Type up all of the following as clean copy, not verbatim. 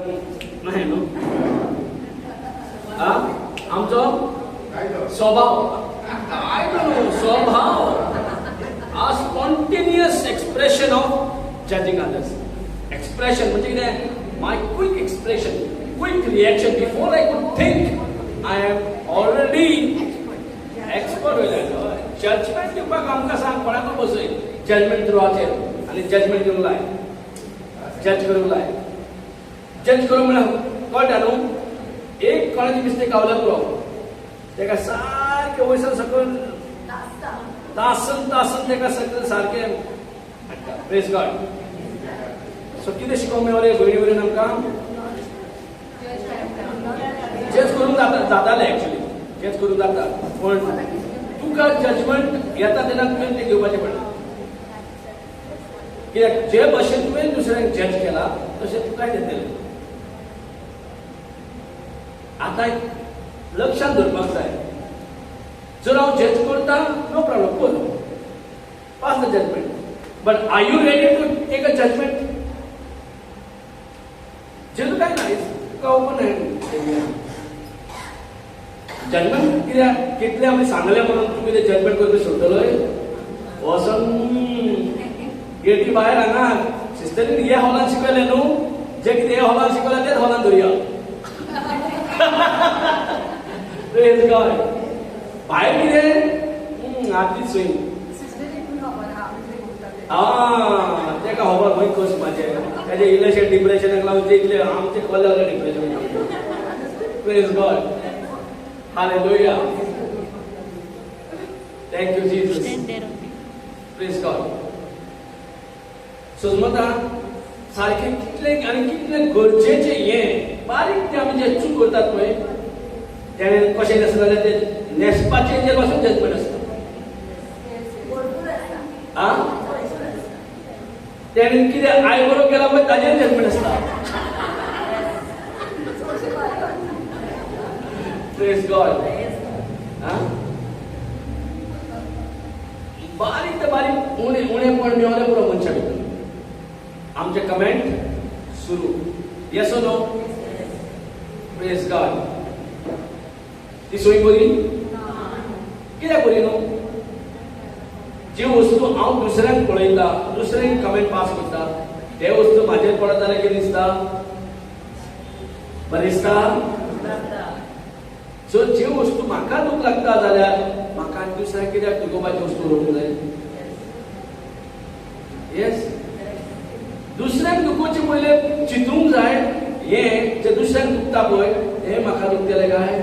नाही न्हू आमचो स्वभाव काय न्हू स्वभाव a spontaneous expression of judging others. Expression म्हणजे कितें my quick expression, quick reaction before I could think I am already expert with that. Judgment दिवपाक आमकां सांग कोणाक बसय जजमेंट थ्रूआचेर आनी जजमेंट दिवंक लाय जज करूंक लाय जज करूंक म्हळ्यार कळटा न्हू एक कोणाची मिस्टेक गावला पुरो तेका सारकें वयसान सकयल तासन तेका सगळें सारकें प्रेज गॉड. सो कितें शिकोवंक मेळ्ळें भयणी भयणीन आमकां जज करूंक जातालें एक्चुली जज करूंक जाता पूण तुका जजमेंट येता तेन्ना तुवें तें घेवपाचें पडटा कित्याक जे भशेन तुवें दुसऱ्यांक जज केला तशें तुकाय येतलें. आतां लक्षांत धरपाक जाय जर हांव जज करता नो प्रॉब्लम कर pass the judgement but are you ready to take a judgement जज काय ना तुका ओपन हँड जजमेंट कित्याक कितले आमी सांगलें म्हणून तुमी तें जजमेंट करपी सोडटलोय वचून गेटी भायर हांगा सिस्टरीन हे हॉलान शिकयलें न्हू जे कितें हे हॉलान शिकयलें तेच हॉलान धरया प्रेज गॉड. भायर कितें आतली सोय तेका खबर खंय कस म्हाजें तेजें इलेशें डिप्रेशनाक लागून तें इतलें आमचें कल्लें जालें depression. Praise God hallelujah thank you Jesus praise God. समजता सारकें कितलें आनी कितलें गरजेचें हें बारीक तें आमी जें चूक करतात पळय तेणें कशें आसता जाल्यार तें न्हेसपाचें हेजेर पासून जजमेंट आसता तेणें कितें आयबरो केला पळय ताजेर जजमेंट आसता. Praise God. बारीक ते बारीक उणेपण मेवलें पुरो मनशा भितर आमचे कमेंट सुरू येस ओ नो. Praise God. ती सोय बरी कित्याक बरी न्हू जी वस्तू हांव दुसऱ्यांक पळयता दुसऱ्यांक कमेंट पास करता ते वस्तू म्हाजेर पडत जाल्यार कितें दिसता बरें दिसता. सो जी वस्तू म्हाका दूख लागता जाल्यार म्हाका दुसऱ्यांक कित्याक दुखोवपाची वस्तू उडोवंक जाय. येस दुसऱ्यांक दुखोवचे पयले चिंतूंक जाय हें जें दुसऱ्यांक दुखता पळय हें म्हाका दुखतलें काय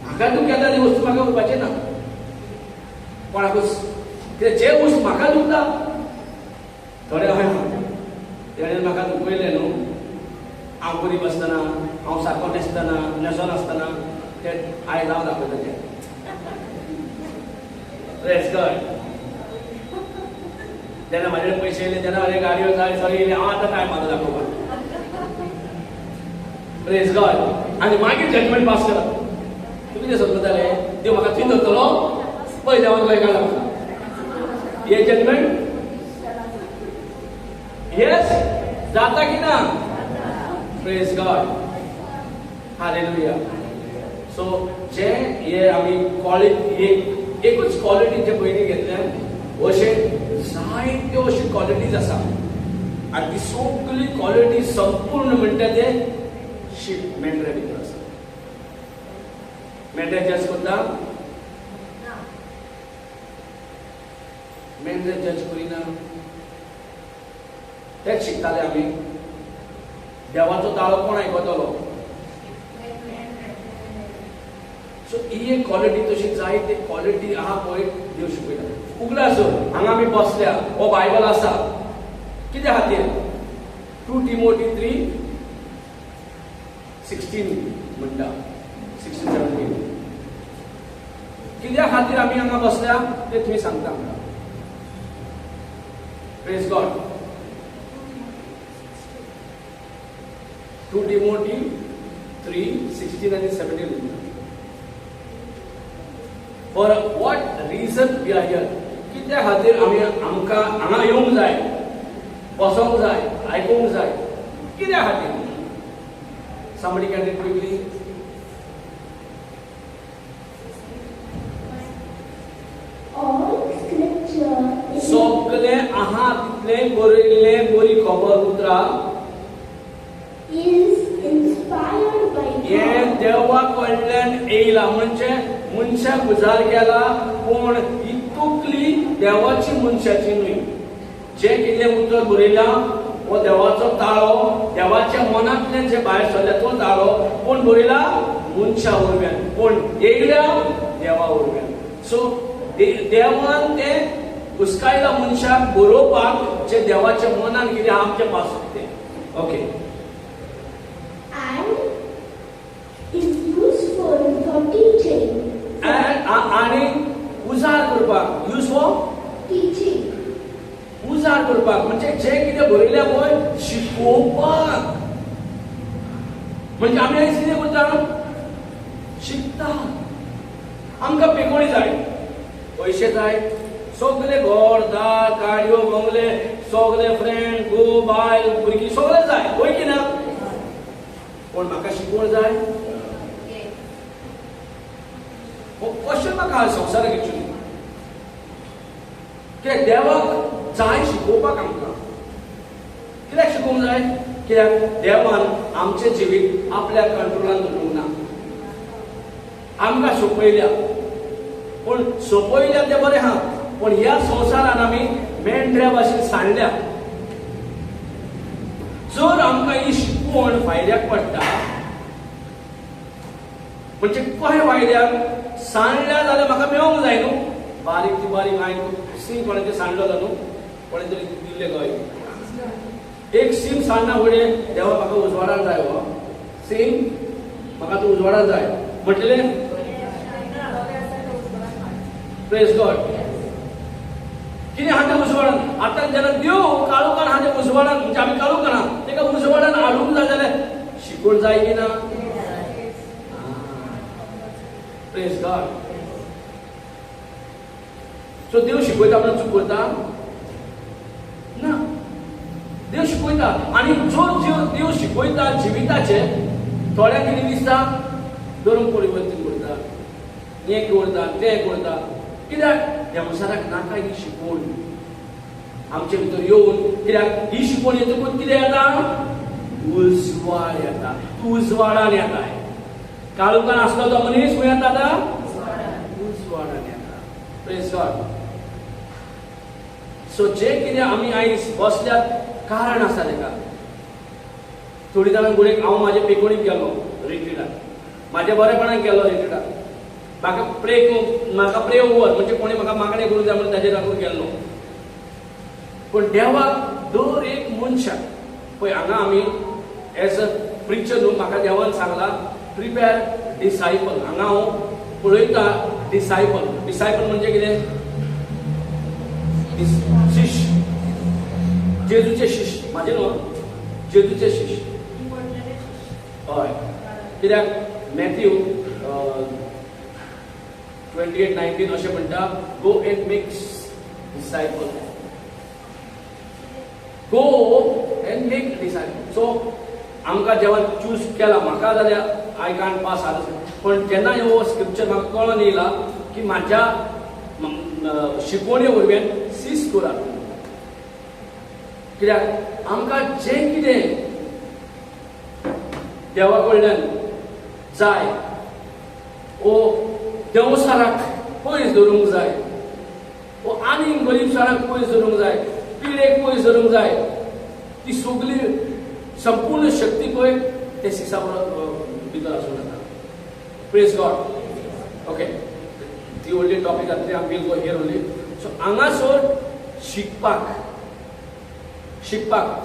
म्हाका दूख येता ती वस्तू म्हाका उरपाचें ना कोणाकूच कित्याक जे वस्तू म्हाका दुखता थोडे तेणें म्हाका दुखयलें न्हू हांव गरीब आसतना हांव सारको न्हेसतना न्हेसो नासतना तें आयज हांव दाखयता तें प्रेज गॉड. जेन्ना म्हाजे पयशे येयले जेन्ना म्हाजे गाडयो जाय सगळें येयले हांव आतां काय म्हाका दाखोवपाक प्रेज गॉड. आनी मागीर जजमेंट पास करप तुमी तें समजताले देव म्हाका थंय धरतलो पळय देवान खंय काडला म्हाका हे जजमेंट येस जाता की ना. Praise God hallelujah. सो जे हे आमी क्वॉलिटी एकूच क्वॉलिटी जे पयलीं घेतल्या अशे जायत्यो अशी क्वॉलिटीज आसा आनी ती सगळी क्वॉलिटी संपूर्ण म्हणटा ते शीप मेंढरे भितर आसा. मेंढरे जज करता मेंढरे जज करिना तेच शिकताले आमी. देवाचो ताळो कोण आयकतलो. सो ही एक क्वॉलिटी तशी जायती क्वॉलिटी आहा पळय देव शिकयता. उगडा असो हांगा आमी बसल्या हो बायबल आसा कित्या खातीर 2 Timothy 3:16 म्हणटा 16-17 कित्या खातीर आमी हांगा बसल्या ते तुमी सांगता आमकां. Praise God. 2 Timothy 3:16 and 17. For what reason we are here? कित्या खातीर आमी आमकां हांगा येवंक जाय बसोंक जाय आयकूंक जाय कित्या खातीर Somebody can read quickly. All scripture is सगळे आहा तितले बरयल्ले बरी खबर उतरा inspired by हे God. देवा कडल्यान येयला म्हणजे मनशाक उजार केला पण ही तकली देवाची मनशाची न्हय. जे कितें उतर बरयला हो देवाचो ताळो देवाच्या मनांतल्यान जे भायर सरला तो ताळो कोण बरयला मनशा वरव्यान पण येयल्या देवा वरव्यान. सो देवान ते हुस्कायला मनशाक बरोवपाक जे देवाच्या मनान कितें आमचे पासून ते okay And is useful for teaching. आणि उजार करपाक यूज फॉर Teaching. उजार करपाक म्हणजे जे कितें बरयल्या पळय शिकोवपाक. म्हणजे आमी आयज कितें करता शिकता. आमकां पेकोणी जाय पयशे जाय सगळे घर दार गाडयो बंगले सगळे फ्रेंड गो बायल भुरगीं सगळे जाय होय की ना. पण म्हाका शिकवण जाय क्वेश्चन म्हाका संवसाराक एक्चुअली कित्याक देवाक जाय शिकोवपाक आमकां कित्याक शिकोवंक जाय कित्याक देवान आमचें जिवीत आपल्या कंट्रोलान दवरूंक ना. आमकां सोंपयल्या पण सोंपयल्या तें बरें आहा पण ह्या संवसारान आमी मेंढऱ्या भाशेन सांडल्या. जर आमकां ही शिकवण फायद्याक पडटा म्हणजे कशें फायद्याक सांडल्या जाल्यार म्हाका मेळोंक जाय न्हू. बारीक ती बारीक हांवें सीम कोणाचें सांडलो न्हू कोणें तरी दिल्ले गोंय एक सीम सांडना फुडें देवा म्हाका उजवाडान जाय हो सीम म्हाका तूं उजवाडान जाय म्हटलेलें प्रेज गॉड. कितें आहा तें उजवाडान आतां जेन्ना देव काळोखान आहा तें उजवाडान म्हणजे आमी काळोखान आहा तेका उजवाडान हाडूंक जाय जाल्यार शिकवण जाय की ना. Praise God. सो देव शिकयता म्हणून चुकयता ना. देव शिकयता आनी जो देव शिकयता जिविताचे थोड्यांक कितें दिसता धर्म परिवर्तन करता हें करता तें करता कित्याक देवसाराक नाका ही शिकवण आमचे भितर येवन कित्याक ही शिकवण येतकूच कितें येता उजवाड येता. तूं उजवाडान येताय. काळोखान आसलो तो मनीस खंय येता आतां उजवाडान येता. Praise God. सो जे कितें आमी आयज बसल्यात कारण आसा तेका. थोडी जाणां गुडेक हांव म्हाजे पेकोणीक गेलो रिट्रीटाक म्हाज्या बरेपणाक गेलो रिट्रीटाक म्हाका प्रे ओवर म्हणजे कोणी म्हाका मागणें करूंक जाय म्हणून ताजेर लागून गेल्लो. पण देवाक दर एक मनशाक पळय हांगा आमी एज अ प्रिचर न्हू म्हाका देवान सांगला प्रिपेर डिसायपल. हांगा हांव पळयता डिसायपल. डिसायपल म्हणजे कितें शिश्य जेजूचे शिश्य म्हाजे न्हू जेजूचे शिश्य हय. कित्याक मॅथ्यू 28:19 अशें म्हणटा go and make disciple. Go and make disciple. So आमकां जेव्हा चूज केला म्हाका जाल्यार आय कांट पास आर पण जेन्ना ह्यो स्क्रिप्चर म्हाका कळून येयला की म्हाज्या शिकवणे वरवीं सीस करात. कित्याक आमकां जें कितें देवा कडल्यान जाय ओ देवसाराक पयस धरूंक जाय ओ आनीक गरीबसाराक पयस धरूंक जाय पिडेक पयस धरूंक जाय ती सगळी संपूर्ण शक्ती पळय ते सिसा भितर आसूं येता. Praise God. ओके ती व्हडली टॉपीक आसली आमी will go here only. So हांगासर शिकपाक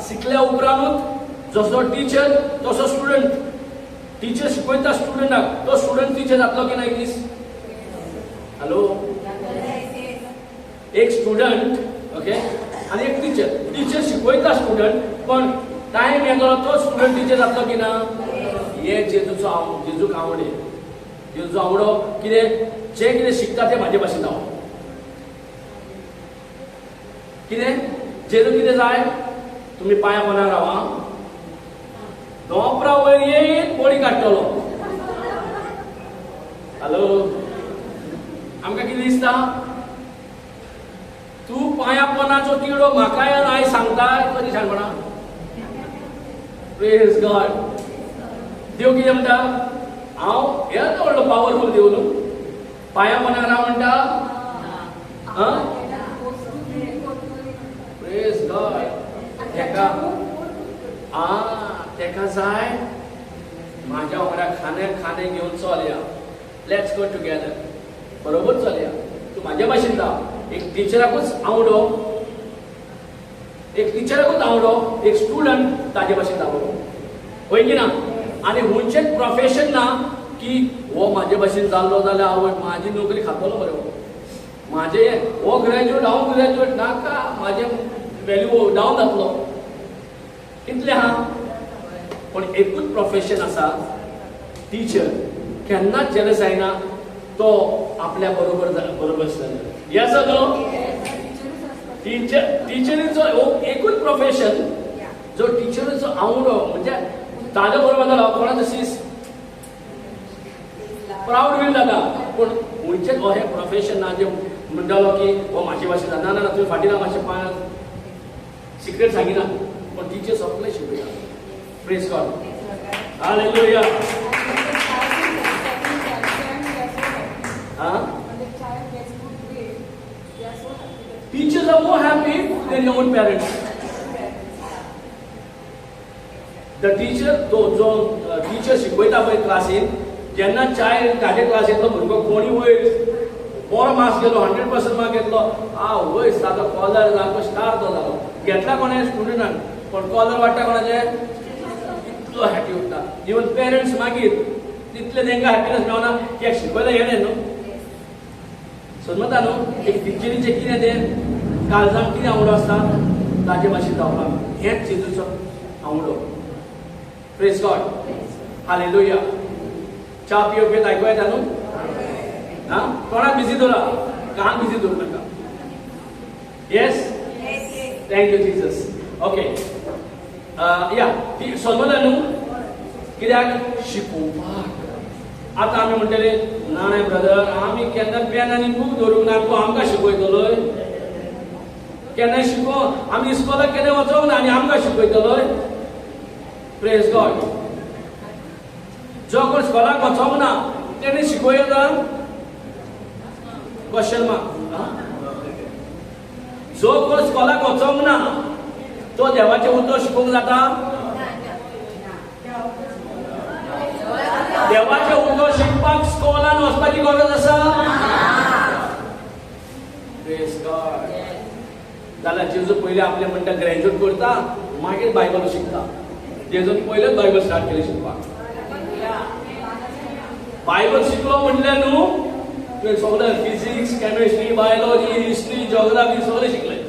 शिकल्या उपरांतूच जसो टीचर तसो स्टुडंट. टीचर शिकयता स्टुडंटाक तो स्टुडंट टीचर जातलो की ना एक दीस. हॅलो एक स्टुडंट ओके आनी एक टीचर. टीचर शिकयता स्टुडंट पण टायम येतलो तो स्टुडंट टीचर जातलो की ना. हे जेजूक आवडे. जेजू आवडो कितें जे कितें शिकता तें म्हाजे भाशेन जावप. कितें जेजू कितें जाय तुमी पांया पोंदा रावा दोपरा वयर येयत बडी खंय काडटलो. हॅलो, आमकां कितें दिसता? तूं पांयापणाचो तिडो म्हाकाय आयज सांगता कधी सांगपणा. Praise God. देव कितें म्हणटा? हांव हेच व्हडलो पावरफुल देव न्हू. पांयापणाक राव म्हणटा. Praise God. तेका जाय म्हाज्या वांगडा खाणे घेवन चल या. Let's go together. बरोबर चलया. तूं म्हाज्या भाशेन जाव. एक टिचराकूच आवडो, एक स्टुडंट ताजे भाशेन आवडो. होय की ना? आनी हुंचें प्रोफेशन ना की हो म्हाजे भाशेन जाल्लो जाल्यार हांव म्हाजी नोकरी खातलो बरो. म्हाजे हो ग्रॅज्युएट हांव ग्रॅज्युएट नाका, म्हाजें व्हॅल्यू डावन जातलो. इतलें आहा. पण एकूच प्रोफेशन आसा, टिचर. केन्नाच जेलस जायना. तो आपल्या बरोबर आसतलो. Yes or no? टिचरीचो एकूच प्रोफेशन जो टिचरीचो आवडो म्हणजे ताज्या बरोबर जालो कोणा तशी प्राऊड फील जाता. पूण खंयचेच हो हे प्रोफेशन ना जे म्हणटालो की हो म्हाजी भाशेन जाता. ना तुवें फाटीं ना मातशें पांयाक सिक्रेट सांगिना. पण टिचर सगळें शिकयता. Praise God. Hallelujah. Teachers are more happy than your own parents. The teacher, जो टीचर शिकयता पळय क्लासीन, जेन्ना चायल्ड ताजे क्लासींतलो भुरगो कोणी वयर बरो मार्क्स गेलो, 100% मार्क घेतलो, वयर ताजो कॉलर जालो, स्टार तो जालो. घेतला कोणे? स्टुडंटान. पण कॉलर वाडटा कोणाचे? इतलो हॅपी उरता. इवन पेरंट्स मागीर तितले तांकां हॅपीनेस मेळना की शिकयला येणें न्हू. समजता न्हू? एक टिचरीचें कितें तें काळजांत कितें आवडो आसता ताजे भाशेन जावपाक. हेच जेजूचो आवडो. Praise God. हालेलुया. च्या पिवप घेत आयकूं येता न्हू? तोंडाक बिजी दवरा, कान बिजी दवरूं नाका. Yes? Thank you Jesus. Okay. या समजलें न्हू? कित्याक? शिकोवपाक. आतां आमी म्हणटले ना रे ब्रदर, आमी केन्ना पेन आनी बूक धरूंक ना, तूं आमकां शिकयतलोय. केन्ना आमी इस्कॉलाक केन्ना वचोंक ना आनी आमकां शिकयतलोय. Praise God. जो कोण इस्कॉलाक वचोंक ना तेणी शिकयता? Question mark. जो कोण इस्कॉलाक वचोंक ना तो देवाचें उतर शिकोवंक जाता? देवाचें उतर शिकपाक स्कॉलान वचपाची गरज आसा? Praise God. जाल्यार जेजू पयलीं आपलें म्हणटा ग्रॅज्युएट करता, मागीर बायबल शिकता. जेजून पयलेंच बायबल स्टार्ट केलें शिकपाक. बायबल शिकलो म्हणलें न्हू, तुवें सगळें physics, chemistry, biology, history, geography सगळें शिकलें.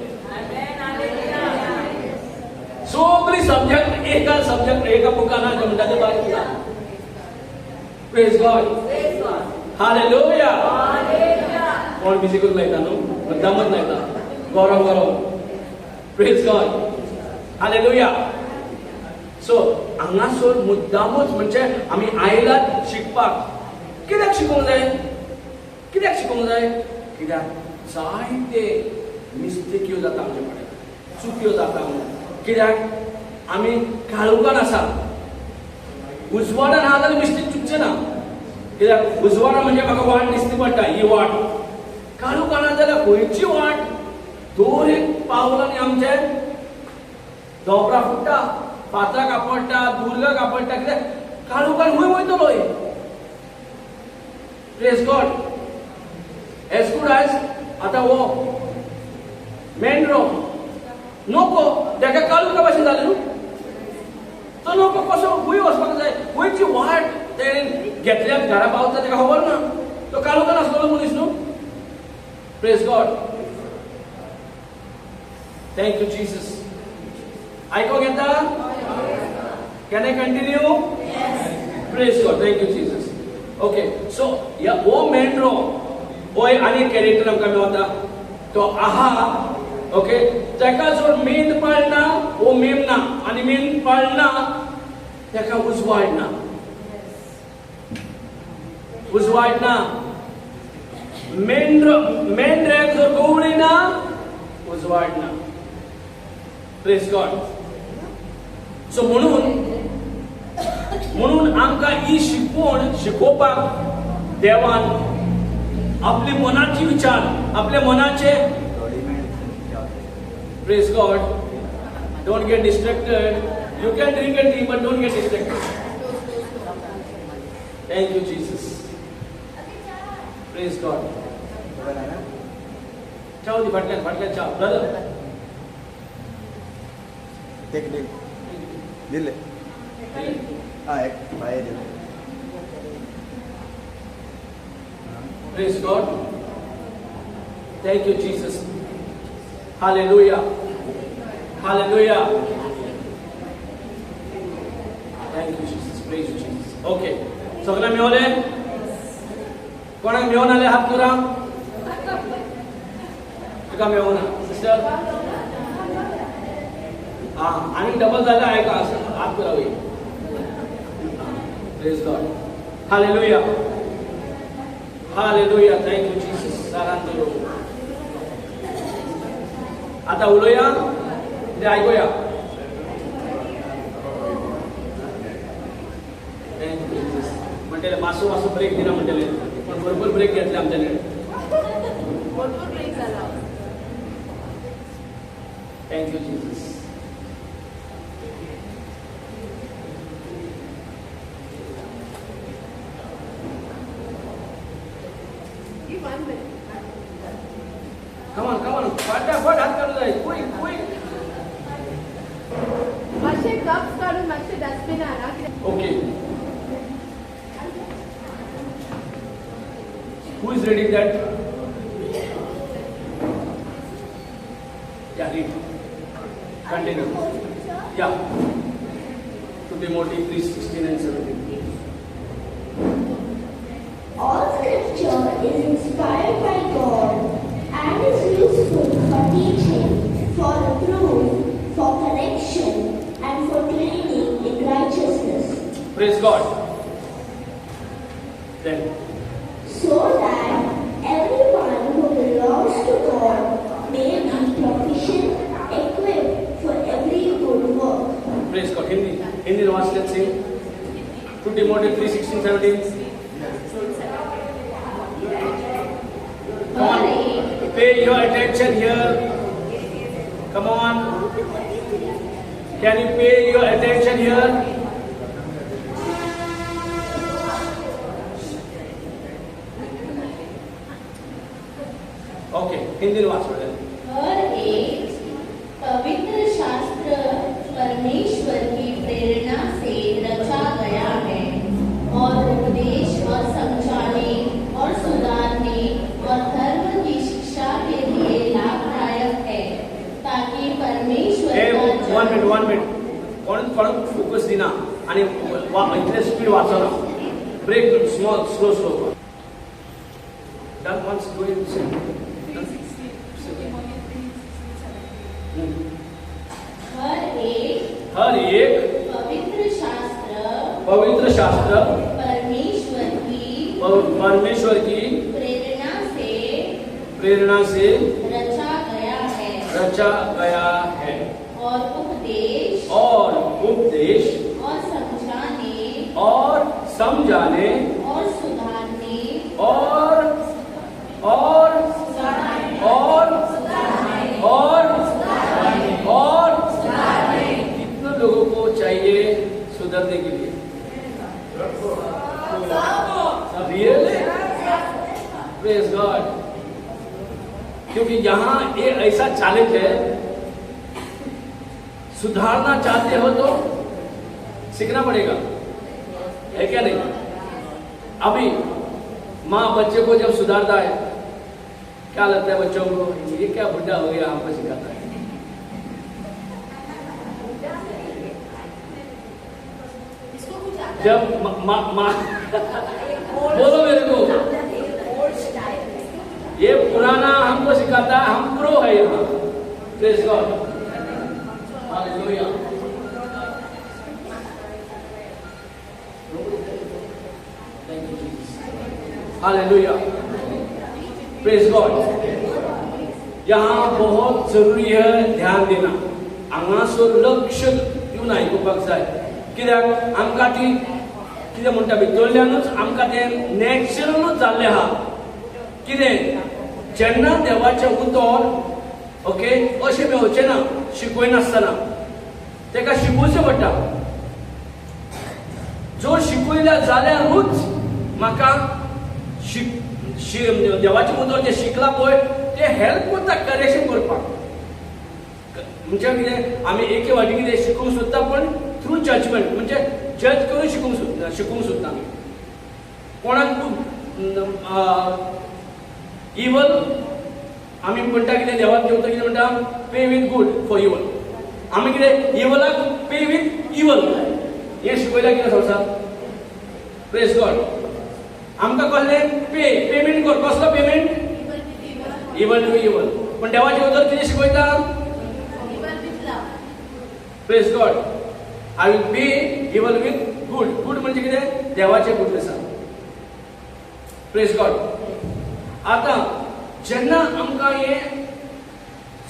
सगळी सब्जेक्ट एका बुकान आहा म्हणटा ते बायबल. Praise God. हालेलुया. कोण बिजी करून लायता न्हू, मुद्दामच लायता. गौरव. Praise God. हालेलुया. सो हांगासर मुद्दामूच म्हणजे आमी आयलात शिकपाक. कित्याक शिकोवंक जाय? कित्याक जायते मिस्टेक्यो जाता आमचे कडेन, चुक्यो जाता. कित्याक आमी काळुकान आसा. उजवाडान आहा जाल्यार मिस्टेक चुकचे ना. कित्याक उजवाडान म्हणजे म्हाका वाट दिसती पडटा, ही वाट. काळुकान आहा जाल्यार खंयची वाट? दोन एक पावलांनी आमचे दोबरा फुट्टा, फातराक आपडटा, दुर्गाक आपडटा. कित्याक काळुकान खंय वयतलोय. Praise God. As good as आतां हो मेंढरो नको, ताका काळुका भाशेन जालें न्हू. तो नको कसो खंय वचपाक जाय, खंयची वाट तेणेन घेतल्या घरा पावता ताका खबर ना. तो काळुकान आसलो मनीस न्हू. Praise God. Thank you Jesus. आयकोंक येता? Can I continue? Praise God. Thank you Jesus. Okay. So हो मेंढरो होय आनी कॅरेक्टर आमकां मेळटा. तो आहा. ओके. ताका जर मेंढ पाळना हो मेम ना, आनी मेंढ पाळना ताका उजवाड ना. उजवाडना. मेंढ्रे जर गोवळीना उजवाडना. Praise God. सो म्हणून आमकां ही शिकवण शिकोवपाक देवान आपली मनाची विचार, आपले मनाचे. Praise God. Don't get distracted. You can drink and tea, but don't get distracted. Thank you, Jesus. Praise God. Ciao, di fatkan, ciao, brother. Take it. Dile. Ek bhai dile. Praise God. Thank you, Jesus. Hallelujah. Hallelujah. Thank you, Jesus. Praise you, Jesus. Okay. सगळे मिळवले? कोणाक मिळून आले हात करा. तुका मिळवून sister. हा आणि डबल झालं आहे का असं हात करावे. Praise God. Hallelujah. Hallelujah. Thank you Jesus. सारांतलो. आता उलोया ते ऐकूया. म्हणते मासो ब्रेक दिला म्हणते पण भरपूर ब्रेक घेतले आमच्याकडे. Thank you Jesus. कमान फटाफट हात काढून जाईल. मातशे कप्स काढून मातशे डस्टबिन आणा. Okay. Who is reading that? Yeah, read. Continue. Yeah. To Timothy 3:16 and 17. All scripture is inspired by God and is useful for teaching, for reproof, for correction, and for training in righteousness. Praise God. Then. So that everyone who belongs to God may be proficient, equipped for every good work. Praise God. Hindi verse, let's sing. 2 Timothy 3:16, 17. Come on. Pay your attention here. Come on. Can you pay your attention here? Okay. Hindi में वाचो. हर एक पवित्र शास्त्र परमेश्वर की प्रेरणा से रचा गया है और उपदेश और समझाने और सुधारने और धर्म की शिक्षा के लिए लाभदायक है ताकि परमेश्वर का 1 मिनिट कोण फोकस दिना आणि इतले स्पीड वाचना. Brake slow. Done once, do it. हर एक पवित्र शास्त्र परमेश्वर की प्रेरणा से रचा गया है और उपदेश और समझाने और सुधारने और कितने लोगों को चाहिए सुधरने के लिए? रियली? Praise God. क्योंकि यहाँ ये ऐसा चैलेंज है. सुधारना चाहते हो तो सीखना पड़ेगा, है क्या नहीं? अभी माँ बच्चे को जब सुधारता है क्या लगता है बच्चों को? ये क्या बुढ़ा हो गया हमको सिखाता है. जब माँ बोलो मेरे को, ये पुराना हमको सिखाता है. हम प्रो है यहाँ. Praise God. Hallelujah. Thank you Jesus. Hallelujah, praise God. यहाँ बहुत जरूरी है ध्यान देना, हांगासर लक्ष दिवन आयकुपाक जाय। कित्याक आमकां ती कितें म्हणटा भितरल्यानूच आमकां तें नॅचरलूच जाल्लें आहा। कितें जेन्ना देवाचें उतर ओके अशें मेळचें ना शिकयनासतना, तेका शिकोवचें पडटा। जो शिकयल्या जाल्यारूच म्हाका देवाचें उतर जें शिकला पळय तें हेल्प करता करेक्शन करपाक। म्हणजे कितें आमी एके वाटी कितें शिकूंक सोदता पण थ्रू जजमेंट, म्हणजे जज करून शिकूंक सोदता आमी। कोणाक इवल आमी म्हणटा कितें देवाक देवता कितें म्हणटा पे विथ गुड फॉर इवल, आमी कितें इवलाक पे विथ इवल हें शिकयल्यार कितें संवसार। Praise God. आमकां कहलें पेमेंट कर, कसलो पेमेंट? इवल टू इवल। पण देवाचें उतर कितें शिकयता? Praise God, I will pay इवल विथ गुड। गुड म्हणजे कितें? देवाचें गुडनेस। Praise God. आता जेन्ना आमकां हें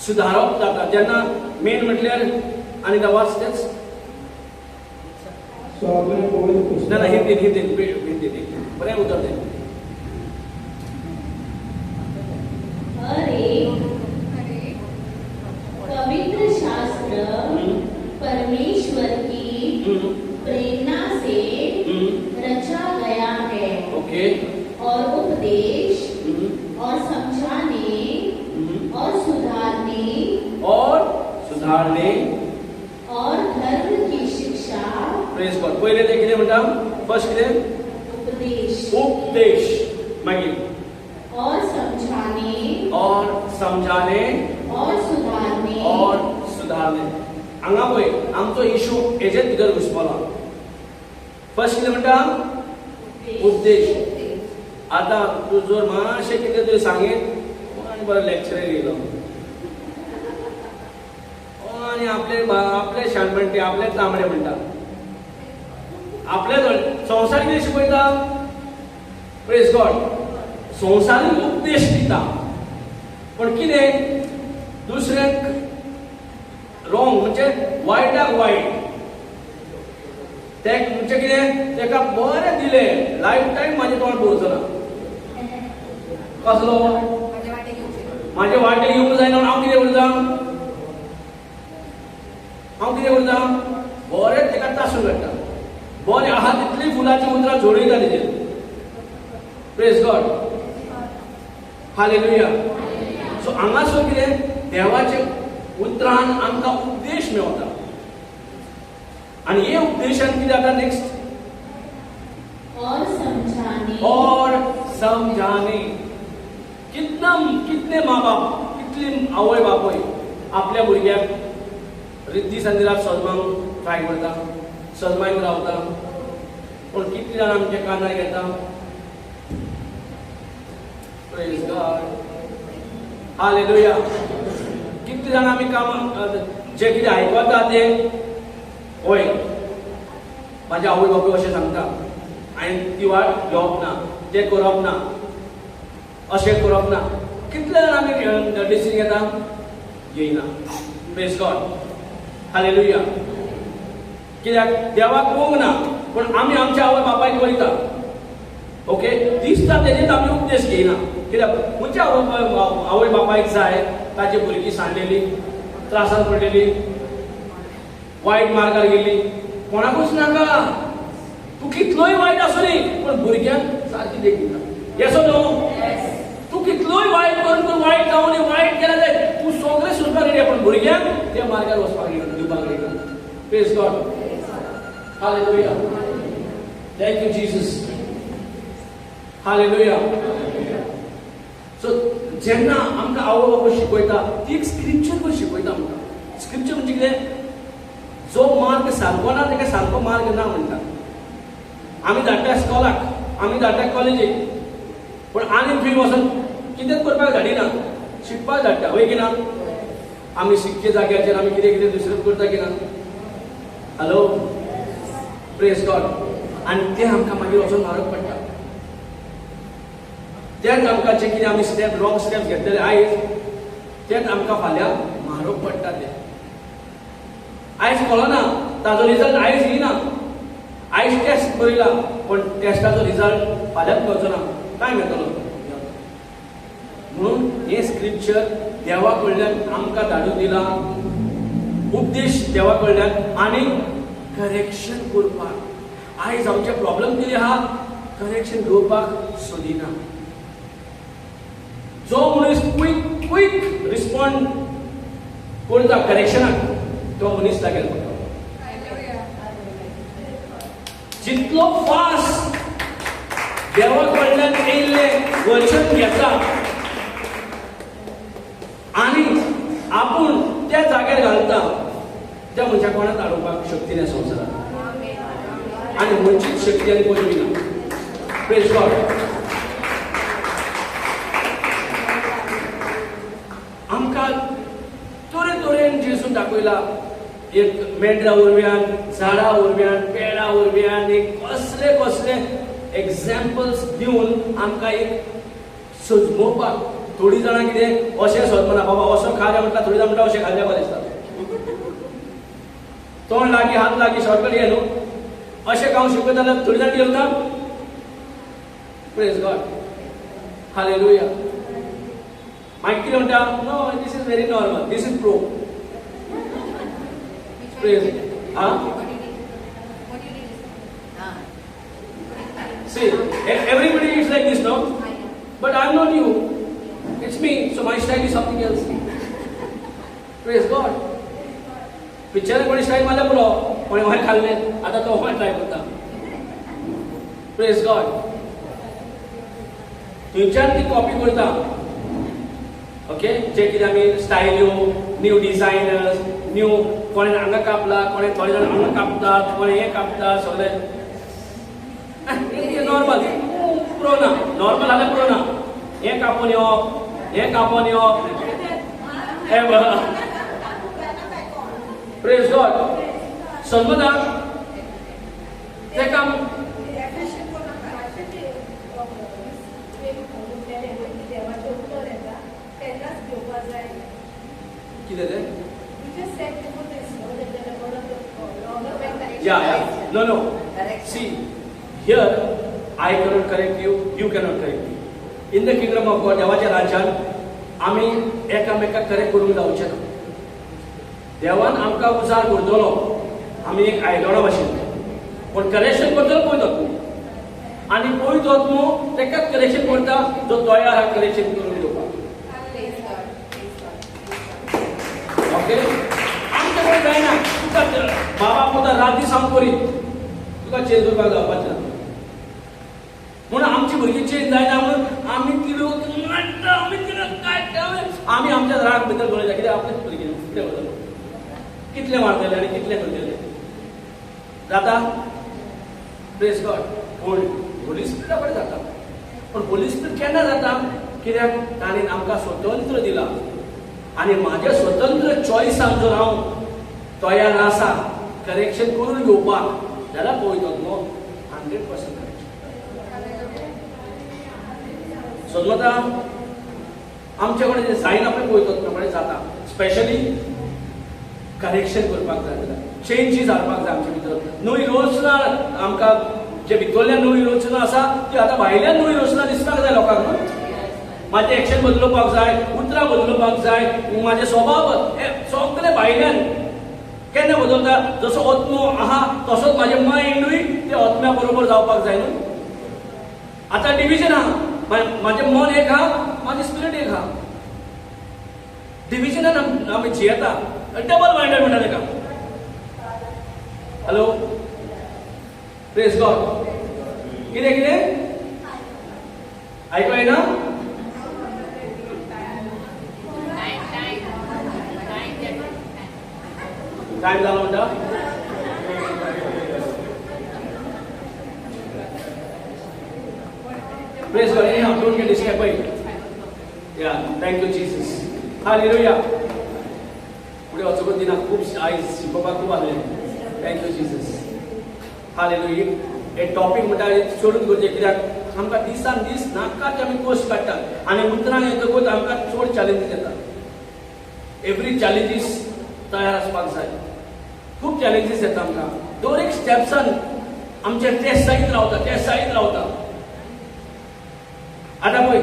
सुदारप जाता, जेन्ना मेन म्हटल्यार आनी द वाच तेच ना हिंदीन बरें उतर दे। पवित्र शास्त्र परमेश्वर की प्रेरणा से रचा गया है। ओके। और उपदेश और समझाने और सुधारने और धर्म की शिक्षा। Praise God. पहिले ते कितें म्हणटा? फर्स्ट कितें? उपदेश मागीर और समझाने और सुधारने। हांगा पळय आमचो इशू हेजेच भितर घुसपला। फर्स्ट कितें म्हणटा? उपदेश। आता तूं जर मातशें कितें तरी सांगीत आनी बरो लेक्चर येयलो आनी आपले शाणपण आपले तांबडे म्हणटा, आपले संवसार कितें शिकयता? Praise God. संवसारीक उपदेश दिता पण कितें दुसऱ्याक रॉंग म्हणजे वायटाक वायट, तें म्हणजे कितें तेका बरें दिलें लायफ टायम म्हाजें तोंड पळोवचो ना। कसलो? म्हाजे वाटे येवंक जायना म्हूण हांव कितें करता? बरें तेका तासून काडटा, बरें आहा तितली फुलाची उतरां झोडयता तेजेर। Praise God, hallelujah. सो हांगासर कितें देवाचे उतरान आमकां उपदेश मेळटा आनी हे उपदेशान कितें जाता नेक्स्ट? और समझाने। कितने माँ बाप, कितली आवय बापूय आपल्या भुरग्याक रिद्धी संदिराक सजमांक ट्राय करता, सजमायन रावता, पण कितले जाण आमचे कानार घेता। Praise God, hallelujah. कितले जाण आमी काम जे कितें आयकता तें होय म्हाज्या आवय बापूय अशें सांगता आनी ती वाट घेवप ना, तें करप ना, अशें करप ना। कितले जाण आमी डिसिजन घेता? घेयना। Praise God, hallelujah. कित्याक देवाक पळोवंक ना पण आमी आमच्या आवय बापायक वयता। ओके, दिसता तेजेच आमी उपदेश घेयना। कित्याक खंयच्या आवय बापायक जाय ताची भुरगीं सांडलेली, त्रासान पडलेली, वायट मार्गार गेल्ली, कोणाकूच नाका। तूं कितलोय वायट आसुनी पण भुरग्यांक सारकी देख दिता। येसो न्हू? तूं कितलोय वायट करून तूं वायट जावन वायट केलें जाल्यार तूं सगळें सुटपाक रेडी, पण भुरग्यांक त्या मार्गार वचपाक दिवपाक ready. Praise God, hallelujah. Thank you Jesus, hallelujah. So जेन्ना आमकां आवय बापूय शिकयता ती एक स्क्रिप्चर करून शिकयता आमकां। स्क्रिप्चर म्हणजे कितें? जो मार्ग सारको ना ताका सारको मार्ग ना म्हणटा। आमी धाडटा इस्कॉलाक, आमी धाडटा कॉलेजीक, पण आनी खंय वचून कितेंच करपाक धाडिना, शिकपाक धाडटा, वय की ना? आमी शिकचे जाग्याचेर आमी कितें कितें दुसरें करता की ना? Hello, praise God. आनी तें आमकां मागीर वचून मारक पडटा। तेच आमकां जे कितें आमी स्टेप रॉंग स्टेप्स घेतलेले आयज तेच आमकां फाल्यां म्हारोग पडटा ते. आयज कळना ताजो रिजल्ट आयज येना, आयज टेस्ट बरयला पण टेस्टाचो रिजल्ट फाल्यांच कळचो ना, काय मेळटलो. म्हणून हे स्क्रिप्चर देवा कडल्यान आमकां धाडून दिला, उपदेश देवा कडल्यान आनी करेक्शन करपाक. आयज आमचे प्रॉब्लेम कितें आहा, करेक्शन घेवपाक सोदिना. जो मनीस क्विक रिस्पॉन्ड करता करेक्शनाक तो मनीस लागेल पडटा. जितलो फास्ट देवा कडल्यान येयल्ले वचन घेता आनी आपूण त्या जाग्यार घालता, त्या मनशाक कोणाक आडोवपाक शक्ती ना संवसारांत, आनी मनशीच शक्ती आनी पदवी ना. Praise God. आमकां तोरे तोरेन जेजून दाखयला. एक मेंढरा वरव्यान, झाडां वरव्यान, पेडां वरव्यान, एक कसले कसले एग्जाम्पल्स दिवन आमकां एक सजमोवपाक. थोडी जाणां कितें अशें सजमना, बाबा असो खाल्या म्हणटा, थोडी जाणां म्हणटा अशें खाल्ल्या बरें दिसता. तोंड लागीं हात लागीं शॉर्टकट घे न्हू, अशें खावंक शिकयता जाल्यार थोडी जाणां कितें करता. Praise God. हालेलुया. मागीर कितें म्हणटा, no this is very normal, this is pro. Praise. See, everybody is like this now, but I'm not you. It's me, so my style is something else. Praise God. Picture कोणी style मारल्या पुरो, कोणी Y खाल्ले, आता तो Y try करता. Praise God. थंयच्यान ती कॉपी करता. ओके, जे कितें आमी स्टायल्यो, न्यू डिझायनर्स, न्यू कोणे हांगा कापला, कोणे थोडे जाण हांगा कापतात, कोणे हे कापतात, सगळे नॉर्मल. प्रो ना, नॉर्मल जाल्यार प्रो ना. हे कापून येवप, हे कापून येवप, हे प्रेज गॉड. समजा ते काम कितें तें? Yeah. No. See, here I cannot correct you, you cannot correct me. In the kingdom of God, देवाच्या राज्यांत आमी एकामेकाक करेक्ट करूंक जावचे ना. देवान आमकां उजार करतलो, आमी एक आयदोणा भाशेन, पण करेक्शन करतलो पळयतात. आनी पळयतात न्हू तेकाच करेक्शन करता जो तयार आहा करेक्शन करून दिवपाक. ओके, आमचे कडेन जायना. तुका बाबा पुता राती सांग करी, तुका चेंज करपाक जावपाचें ना. म्हणून आमची भुरगीं चेंज जायना म्हणून आमी कितें मारता, आमी कितें काडटा, आमी आमच्या राग भितर गळयता. कित्याक आपलेच भुरगीं कितें करतलो, कितले मारतले आनी कितले करतले जाता. Praise God. होली स्पिरिटा कडेन जाता, पण होली स्पिरिट केन्ना जाता, कित्याक ताणें आमकां स्वतंत्र दिला. आनी म्हाज्या स्वतंत्र चॉयसान जर हांव तयार आसा करेक्शन करून घेवपाक जाल्यार पळयतात न्हू 100% करेक्शन. समजा आमचे कडेन जें जायना पळय पळयतात प्रमाणे जाता. स्पेशली करेक्शन करपाक जाय जाल्यार चेंजीस हाडपाक जाय आमचे भितर. नवी योजना आमकां जे भितरल्यान नवी योजना आसा ती आतां भायल्यान नवी योजना दिसपाक जाय लोकांक न्हू. माझे एक्शन बदलवपाक जाय, उतरां बदलवपाक जाय, माझे स्वभाव हे सगळे भायल्यान. केन्ना बदलता, जसो आत्मो आहा तसोच माझे मायंडूय ते आत्म्या बरोबर जावपाक जाय न्हू. आतां डिविजन आहा, माझे मन एक आहा, माझे स्पिरिट एक आहा. डिविजनान आमी जियेता, डबल मायंडेड म्हणटा तेका. Hello, praise God. कितें कितें आयको येना. टाइम जालो म्हणटा. Praise God. Any how, don't get disturb by. या, थँक यू जीसस. हालेलुया. पुढे वचपाक दिना. खूब आयज शिकोवपाक खूब आसलें. Thank you Jesus. हालेलुया. हे टॉपिक म्हणटा सोडून करचें, कित्याक आमकां दिसान दीस नाकाच आमी कोर्स काडटात आनी उतरां येतकूच आमकां चड चॅलेंजीस येतात. एवरी चॅलेंजीस तयार आसपाक जाय. खूब चॅलेंजीस येता आमकां. दर एक स्टेप्सान आमचे टेस्ट जायत रावता. आतां पळय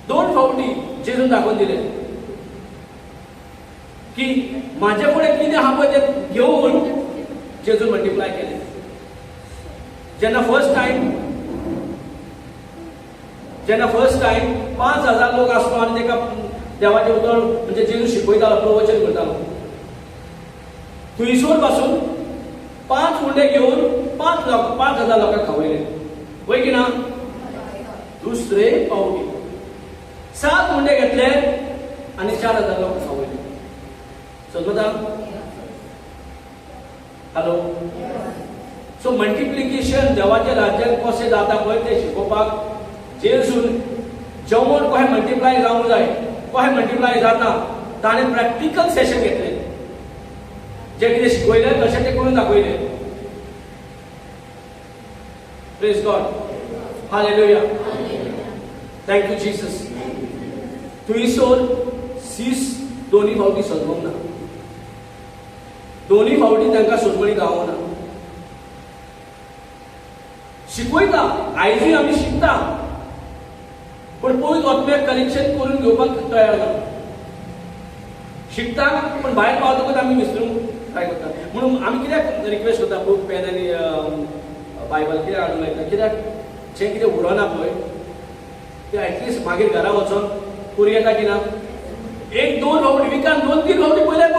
2 फावटी जेजून दाखोवन दिलें की म्हाजे फुडें कितें आहा पळय तें घेवन जेजून मल्टिप्लाय केलें. जेन्ना फर्स्ट टायम 5,000 लोक आसलो आनी तेका देवाचें उतर म्हणजे जेजू शिकयतालो, प्रवचन करतालो. थंयसर पासून 5 उंडे घेवन 5,000 लोकांक खावयले. वय की ना? दुसरे पावटी 7 उंडे घेतले आनी 4,000 लोक खावयले. समजता? हॅलो. सो मल्टिप्लिकेशन देवाच्या राज्यात कशें जाता पळय तें शिकोवपाक जेजून जेवण कशें मल्टिप्लाय जावंक जाय, कशें मल्टिप्लाय जाता ताणें प्रॅक्टिकल सेशन घेतलें. जे कितें शिकयलें तशें तें करून दाखयलें. Praise God. Hallelujah. Thank you Jesus. थंयसर सीस दोनी फावटी सजवंक ना. दोनी फावटी तांकां सोजमणी गावना. शिकयता, आयजूय आमी शिकता, पण पयस वचप्याक कलेक्शन करून घेवपाक तयार ना. शिकता पण भायर पावतकच आमी विसरून ट्राय करता. म्हणून आमी कित्याक रिक्वेस्ट करता बूक पेन आनी बायबल कित्याक हाडूंक लायता, कित्याक जें कितें उरना पळय तें एटलिस्ट मागीर घरा वचोन करूं येता की ना. 1-2 फावटी विकान 2-3 फावटी पयलें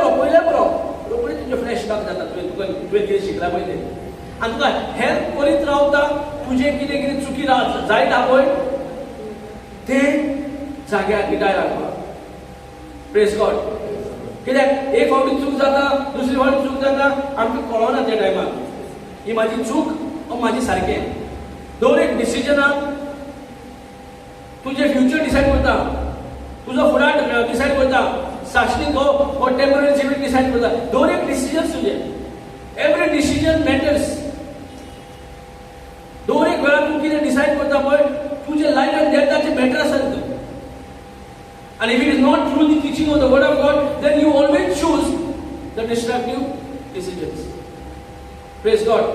बरो रोखडें तुजें फ्लॅश बॅक जाता. तुवें कितें शिकलां पळय तें आनी तुका हेल्प करीत रावता. तुजें कितें चुकी जायत आहा पळय तें जाग्यार पिकाय लागपाक. Praise God. कित्याक एक फावटी चूक जाता, दुसरी फावटी चूक जाता, आमकां कळना त्या टायमार ही म्हाजी चूक वा म्हाजी सारकें. दर एक डिसिजनाक तुजें फ्युचर डिसायड करता, तुजो फुडार डिसायड करता, सासणी हो टेम्पररी सिवील डिसायड करता. दर एक डिसिजन तुजें. Every decision matters. दर एक वेळार तूं कितें डिसायड करता पळय तुजें लायफ एंड डेथाचें मॅटर आसा तितून. And if it is not through the teaching of the word of God, then you always choose the destructive decisions. Praise God.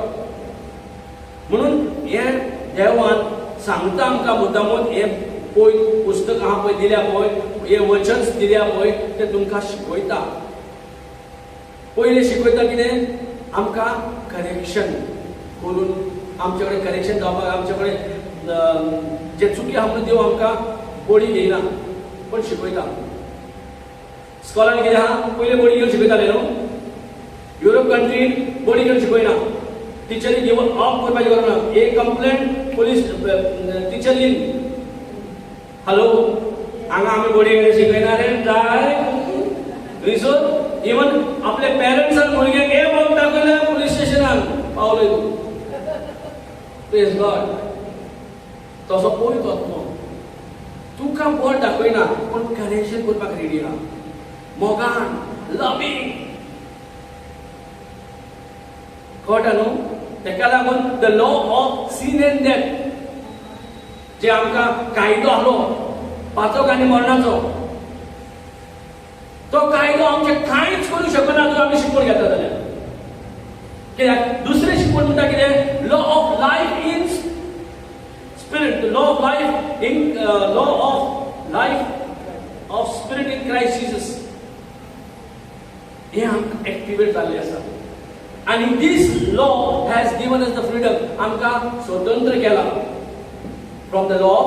म्हणून हे देवान सांगता आमकां मुद्दामून हे पळय पुस्तक आहा पळय दिल्या पळय, हे वचन्स दिल्या पळय ते तुमकां शिकयता. पयलें शिकयता कितें आमकां करेक्शन करून आमचे कडेन करेक्शन जावपाक आमचे कडेन जे चुकी आहा म्हणून देव आमकां बडी घेयना पण शिकयता. स्कॉलान कितें आहा पयलें बडी घेवन शिकयताले न्हू. युरोप कंट्रीन बडी घेवन शिकयना. टिचरी गिवन ऑफ करपाची गरज ना. एक कंप्लेंट पुलीस टिचरीन हॅलो हांगा आमी बडी घेवन शिकयना रे काय. थंयसर इवन आपले पेरंट्सान भुरग्यांक हे बघ दाखयल्या पुलीस स्टेशनान पावलोय तूं. Praise God. तसो पळयत वचनो. तुका बोट दाखयना पण करेक्शन करपाक रेडी आहा. मोगान लविंग कळटा न्हू. तेका लागून the law of sin and death जे आमकां कायदो आसलो पाचोक आनी मरणाचो तो कायदो आमचे कांयच करूं शकना जर आमी शिकवण घेता जाल्यार. कित्याक दुसरें शिकवण म्हणटा कितें law of life in Spirit, the law of life of spirit in Christ Jesus. हे आमकां एक्टिवेट जाल्लें आसा. आनी this law has given us the freedom. आमकां स्वतंत्र केला from the law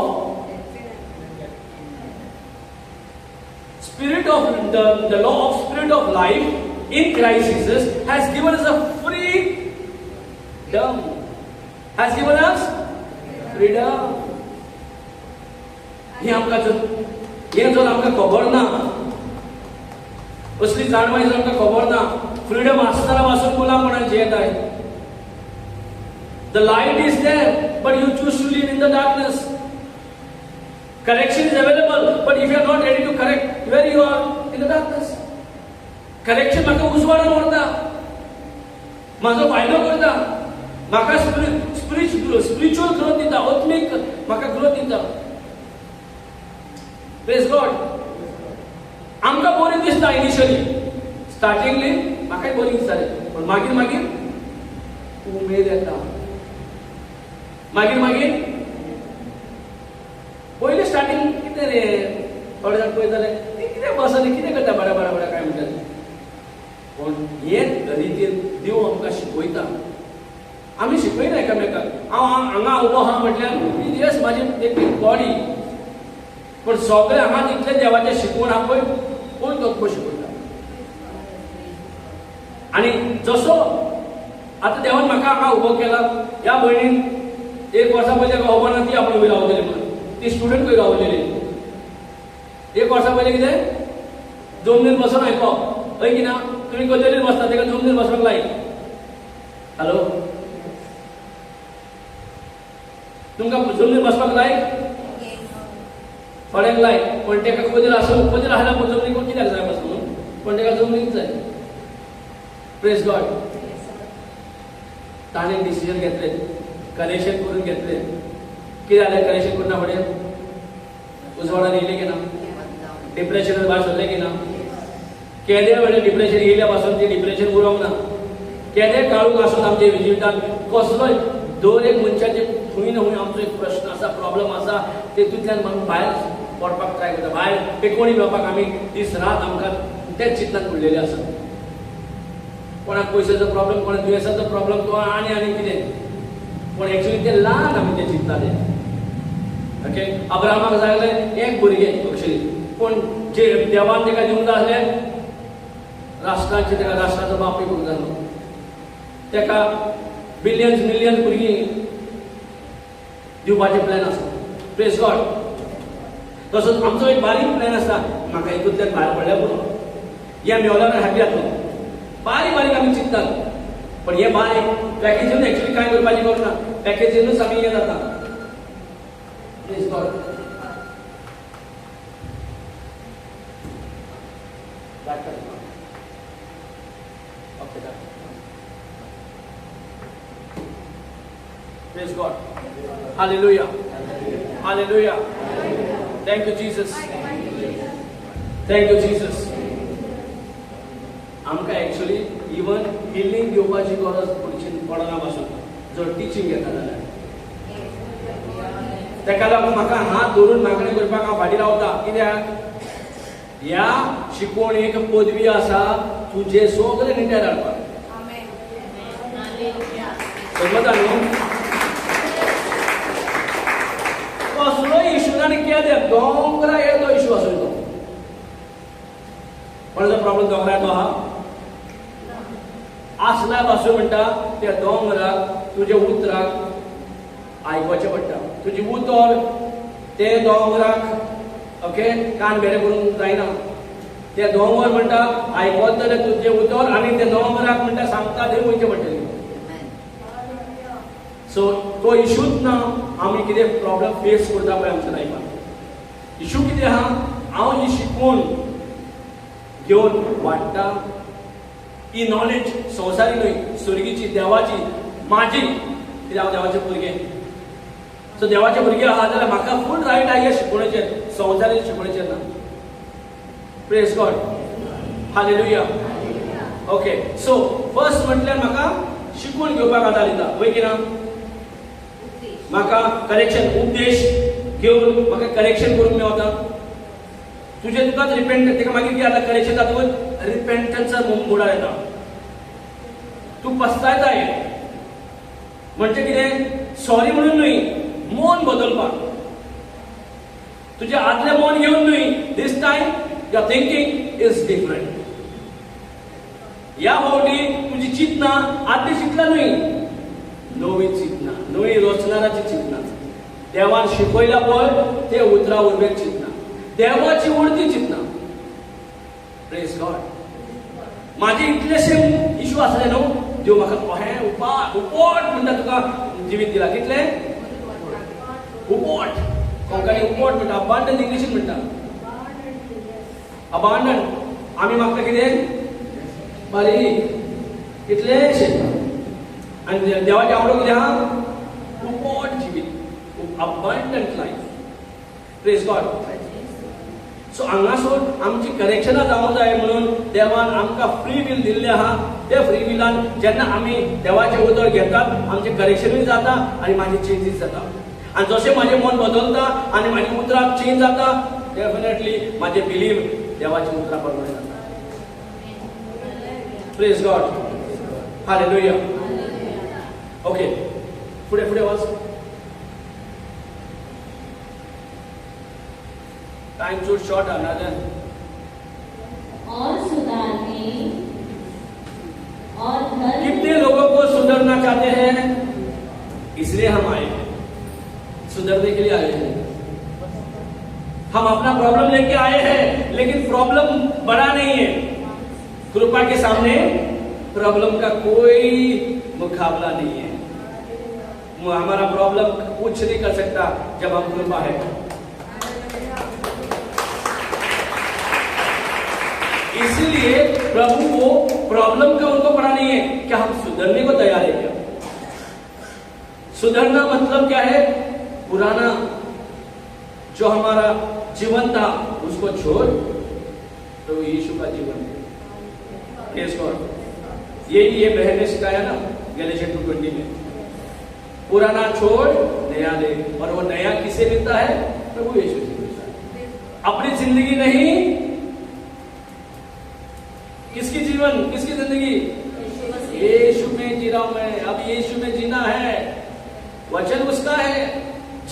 spirit of the law of spirit of life in Christ Jesus has given us a freedom. Has given us freedom. हे आमकां जर आमकां खबर ना, असली जाणवाय जर आमकां खबर ना, फ्रीडम आसतना पासून मुलापणान जियेताय. The light is there but you choose to live in the darkness. Correction is available but if you are not ready to correct where you are in the darkness. Correction म्हाका उजवाडान व्हरता, म्हाजो फायदो करता. म्हाका स्पिरिच्युअल ग्रोथ दिता, आत्मीक म्हाका growth दिता. Praise God. आमकां बरें दिसता इनिशियली, स्टार्टिंगली म्हाकाय बरें दिसतालें, पण मागीर मागीर उमेद येता. मागीर पयलीं स्टार्टिंग कितें रे, थोडे जाण पळयताले कितें बसले कितें करता बडा बडा बडा काय म्हणटाले. पण हे रितीन देव आमकां शिकयता. आमी शिकयना एकामेकाक. हांव हांगा उबो आहा म्हटल्यार येस म्हाजी एक बॉडी, पण सगळे हांगा जितले देवाचें शिकवण आहा पळय कोण तो शिकयता. आनी जसो आतां देवान म्हाका हांगा उबो केला, ह्या भयणीन 1 वर्सा पयलीं खबर ना ती आपण वयर रावलेली म्हणून, ती स्टुडंट खंय रावलेली. 1 वर्सा पयलीं कितें जमनीर बसून आयकप, हय की ना. तुमी गजलीर बसता तेका जमनीर बसपाक लायक. हॅलो, तुमकां जमनीर बसपाक लायक, थोड्यांक लायक, पण तेका कजर आसल्यार पण जमनीर कित्याक जाय बसून, पण तेका जमनीर जाय. Praise God. ताणें डिसिजन घेतलें, करेक्शन करून घेतलें. कितें जालें करेक्शन करना फुडें उजवाडान येयलें की ना, डिप्रेशनान भायर सरलें की ना. केदे वेळेर डिप्रेशन येयल्या पासून तें डिप्रेशन उरोंक ना. केदे काळूक आसून आमच्या जिवितांत कसलोय दर एक मनशाचे खंय ना खंय आमचो एक प्रश्न आसा, प्रॉब्लम आसा, तेतूंतल्यान आमी भायर पडपाक ट्राय करता. भायर पेकोणी मेळपाक आमी दीस रात आमकां तेच चिंतनात पडलेले आसा. कोणाक पयशाचो प्रॉब्लम, कोणाक दुयेंसाचो प्रॉब्लम, कोणाक आनी कितें. पण एक्चुअली ते ल्हान आमी ते चिंतताले. ओके, अब्राहमाक जाय जाल्यार एक भुरगें एक्चुअली, पण जे देवान तेका दिवंक जाय आसलें राष्ट्राचे, तेका राष्ट्राचो बापूय करूंक जालो. तेका मिलियन्स भुरगीं दिवपाचे प्लॅन आसा. Praise God. तसोच आमचो एक बारीक प्लॅन आसा, म्हाका हितूंतल्यान भायर पडल्या पुरो, हें मेवल्यार हॅपी जातलो. बारीक आमी चिंततात, पण हे बारीक पॅकेजीन एक्चुअली काय करपाचें करना, पॅकेजीनूच आमी हें जाता. Praise God. Praise God. Hallelujah. Hallelujah. Thank you, Jesus. Thank you, Jesus. आमकां एक्चुअली इवन हिलिंग घेवपाची गरज पडना पासून जर टिचींग घेता जाल्यार. तेका लागून म्हाका हात धरून मागणी करपाक हांव फाटीं रावता. कित्याक ह्या शिकवणेक पदवी आसा तुजे सगळे निट्यार हाडपाक. समजता न्हू. कसलो इशू आनी केदे दोंगरा येतो इशू आसूं तो. कोणाचो प्रॉब्लेम दोंगरा येतो आहा आसल्या पासून म्हणटा त्या दोंगराक तुजे उतराक आयकपाचें पडटा. तुजी उतर ते दोंगराक ओके कान बेरे करूंक जायना. ते दोंगर म्हणटा आयकत जाल्यार तुजे उतर आनी ते दोंगराक म्हणटा सांगता थंय वयचें पडटलें. सो तो इशूच ना आमी कितें प्रॉब्लेम फेस करता पळय आमच्या लायफान. इशू कितें आहा, हांव ही शिकवण घेवन वाडटा. ही नॉलेज संवसारी न्हय, स्वर्गीची, देवाची, म्हाजी. कित्याक हांव देवाचें भुरगें. सो देवाचे भुरगे आहा जाल्यार म्हाका फूल रायट आहा ह्या शिकवणेचेर, संवसारी शिकवणेचेर ना. Praise God. Hallelujah. Okay, so first म्हटल्यार म्हाका शिकवण घेवपाक आदार दिता, वय की ना. म्हाका करेक्शन, उपदेश घेवन म्हाका करेक्शन करूंक मेवता. तुकाच रिपेंट, तेका मागीर कितें जाता करेक्शन जातकूच रिपेंटन्सा मुडार येता. तूं पस्तायताय म्हणजे कितें, सॉरी म्हणून न्हय, मन बदलपाक. तुजें आदलें मन घेवन न्हय, this time your thinking is different. ह्या फावटी तुजी चिंतना आदली चिंतला न्हय, नवी चिंतना, नवी रचणाराची चिंतना. देवान शिकयला पळय ते उतरा उर्बेक चिंतना, देवाची उडती चिंतना. Praise God. म्हाजे इतलेशे इशू आसले न्हू, देव म्हाका कहें उपोट म्हणटा तुका जिवीत दिला. कितलें उपोट, कोंकणी उपोट म्हणटा, अबांडंट इंग्लिशीन म्हणटा. अबांडंट आमी मागता कितें बारीक, कितलेशे. आणि देवाच्या आवडीमध्ये हा उपट जीवित, abundant life. Praise God. So हांगासर आमची करेक्शनां जावंक जाय म्हणून देवान आमकां फ्री विल दिल्लें आहा. त्या फ्री विलान जेन्ना आमी देवाचें उतर घेतात आमचें करेक्शनूय जाता आनी म्हाजें चेंजीस जाता. आणि जशें म्हाजें मन बदलता आनी म्हाजी उतरां चेंज जाता, डेफिनेटली म्हाजें बिलीव देवाच्या उतरां प्रमाणे जाता. Praise God. हालेलुया. ओके, फुडें वच. Time to short another. और सुधारने और धर्म. कितने लोगों को सुधरना चाहते हैं? इसलिए हम आए हैं, सुधरने के लिए आए हैं. हम अपना प्रॉब्लम लेके आए हैं, लेकिन प्रॉब्लम बड़ा नहीं है. कृपा के सामने प्रॉब्लम का कोई मुकाबला नहीं है. हमारा प्रॉब्लम कुछ नहीं कर सकता जब हम कृपा है. इसलिए प्रभु को प्रॉब्लम का उनको पड़ा नहीं है. क्या हम सुधरने को तैयार है? क्या सुधरना मतलब क्या है? पुराना जो हमारा जीवन था उसको छोड़ तो यीशु का जीवन है. यही ये बहन ने सिखाया ना गैलेशियन 2:20 में. पुराना छोड़ नया ले. और वो नया किसे मिलता है? प्रभु यीशु से मिलता है. अपनी जिंदगी नहीं. किसकी जीवन, किसकी जिंदगी? यीशु में जी रहा हूं मैं. अब यीशु में जीना है. वचन उसका है,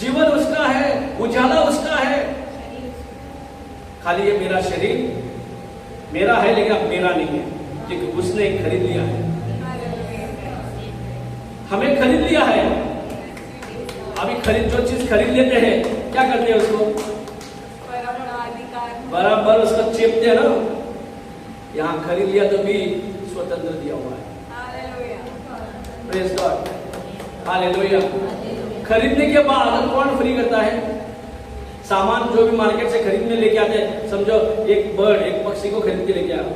जीवन उसका है, उजाला उसका है. खाली ये मेरा शरीर मेरा है, लेकिन अब मेरा नहीं है, क्योंकि उसने खरीद लिया है. हमें खरीद लिया है. अभी जो चीज खरीद लेते हैं क्या करते हैं? उसको बराबर उसको चेपते हैं ना. यहाँ खरीद लिया तो भी स्वतंत्र दिया हुआ है. Praise God. हालेलुया. खरीदने के बाद कौन फ्री करता है? सामान जो भी मार्केट से खरीदने लेके आते हैं. समझो एक बर्ड, एक पक्षी को खरीद के लेके आओ.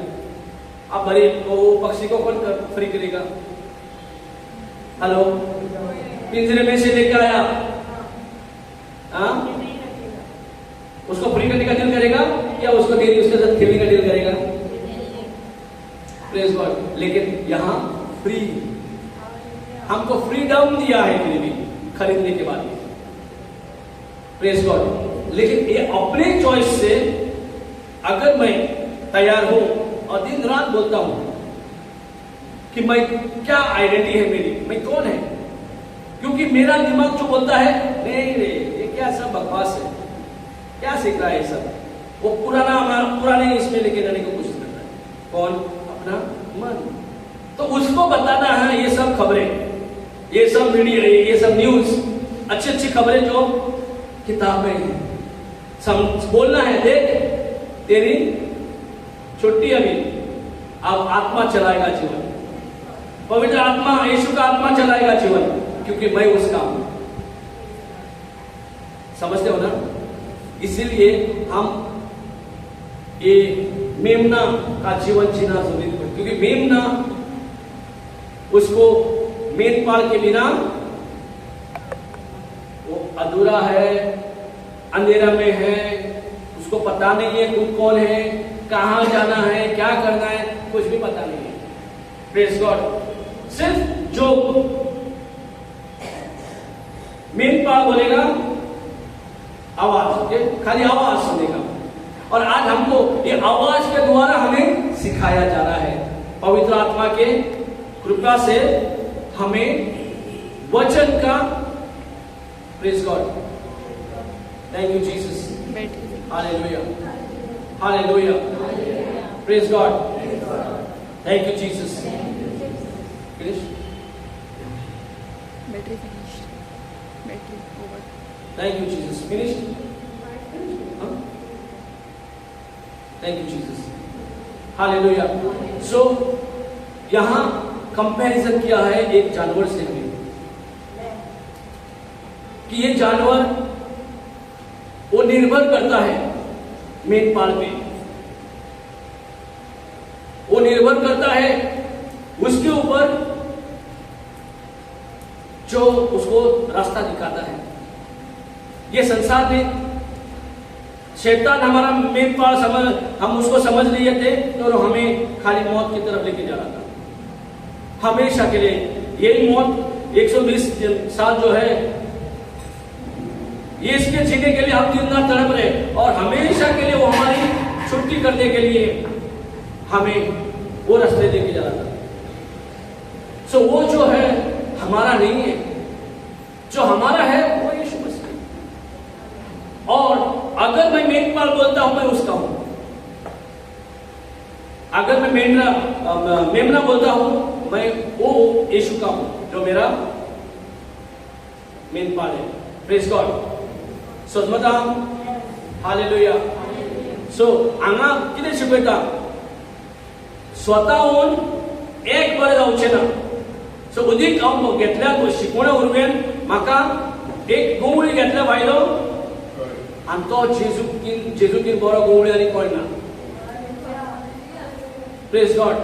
अब भरी वो पक्षी को कौन फ्री करेगा? हेलो, पिंजरे में से लेके आया, हाँ, उसको फ्री करने का डील करेगा या उसको डेली उसके साथ खेलने का डील करेगा? Praise God. लेकिन यहाँ फ्री, हमको फ्रीडम दिया है फिर भी खरीदने के बाद. Praise God. लेकिन ये अपने चॉइस से अगर मैं तैयार हूं और दिन रात बोलता हूं कि मैं क्या आइडेंटिटी है मेरी, मैं कौन है, क्योंकि मेरा दिमाग जो बोलता है नहीं रे ये क्या सब बकवास है, क्या सीख रहा है सब, वो पुराने इसमें लेके जाने की कोशिश करता है. कौन? अपना मन. तो उसको बताना है ये सब खबरें, ये सब मीडिया, ये सब न्यूज, अच्छी अच्छी खबरें जो किताबें हैं, बोलना है देख तेरी छुट्टी अभी, अब आत्मा चलाएगा जीवन. पवित्र आत्मा, यीशु का आत्मा चलाएगा जीवन, क्योंकि मैं उसका हूं. समझते हो ना? इसीलिए हम ये मेमना का जीवन जीना जरूरी है, क्योंकि मेमना उसको मेनपाल के बिना वो अधूरा है, अंधेरा में है, उसको पता नहीं है खुद कौन है, कहां जाना है, क्या करना है, कुछ भी पता नहीं है. Praise God. सिर्फ जो मेनपाल बोलेगा आवाज, खाली आवाज सुनेगा. और आज हमको ये आवाज के द्वारा हमें सिखाया जा रहा है. पवित्र आत्मा के कृपा से हमें वचन का. Praise God. Thank you Jesus. Hallelujah. Hallelujah. Praise God. Thank you Jesus. Finish. Battery finished. Battery over. Thank you Jesus. Finish. Thank you Jesus. Hallelujah. So यहां कंपैरिजन किया है एक जानवर से भी, कि ये जानवर वो निर्भर करता है मेनपाल पे, वो निर्भर करता है उसके ऊपर जो उसको रास्ता दिखाता है। ये संसार में शैतान हमारा मेन पास हम उसको समझ लिए थे और हमें खाली मौत की तरफ लेके जा रहा था हमेशा के लिए। यही मौत 120 साल जो है ये इसके जीने के लिए हम दिन रात तड़प रहे, और हमेशा के लिए वो हमारी छुट्टी करने के लिए हमें वो रास्ते लेके जा रहा था। सो वो जो है हमारा नहीं है, जो हमारा है वो यीशु मसीह। और अगर मैं मेंढपाल बोलता हूं मैं उसका हूं, अगर मैं मेमना बोलता हूं मैं वो यीशु का हूं जो मेरा मेंढपाल है। Praise God. सो मता हालेलुया। सो हांगा कितें शिकयता, स्वताहून एक बरें जावचें ना। सो उदीक हांव घेतल्या शिकवण्या उरवेन म्हाका एक गोवळी घेतल्या भायलो आनी तो जेजूकीन बरो गोवळी आनी कळना। Praise God.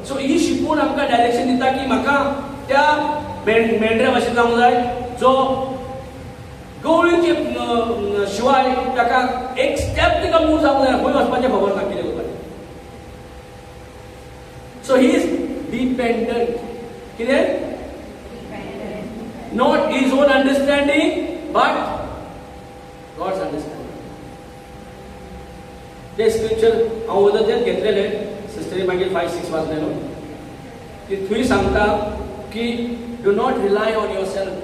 सो ही शिकवण आमकां डायरेक्शन दिता की म्हाका त्या मेंढऱ्या भाशेन जावंक जाय जो गवळीचे शिवाय ताका एक स्टेप तिका मूव जावंक जाय, खंय वचपाचें खबर ना कितें करपाचें। सो ही इज डिपेंडंट, कितें not his own understanding but God's understanding. ते स्क्रिप्चर हांव उदक घेतलेले सिस्टरी मागीर 5-6 वाजलेलो की थंय सांगता की do not rely on your self,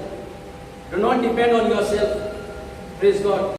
do not depend on your self. Praise God.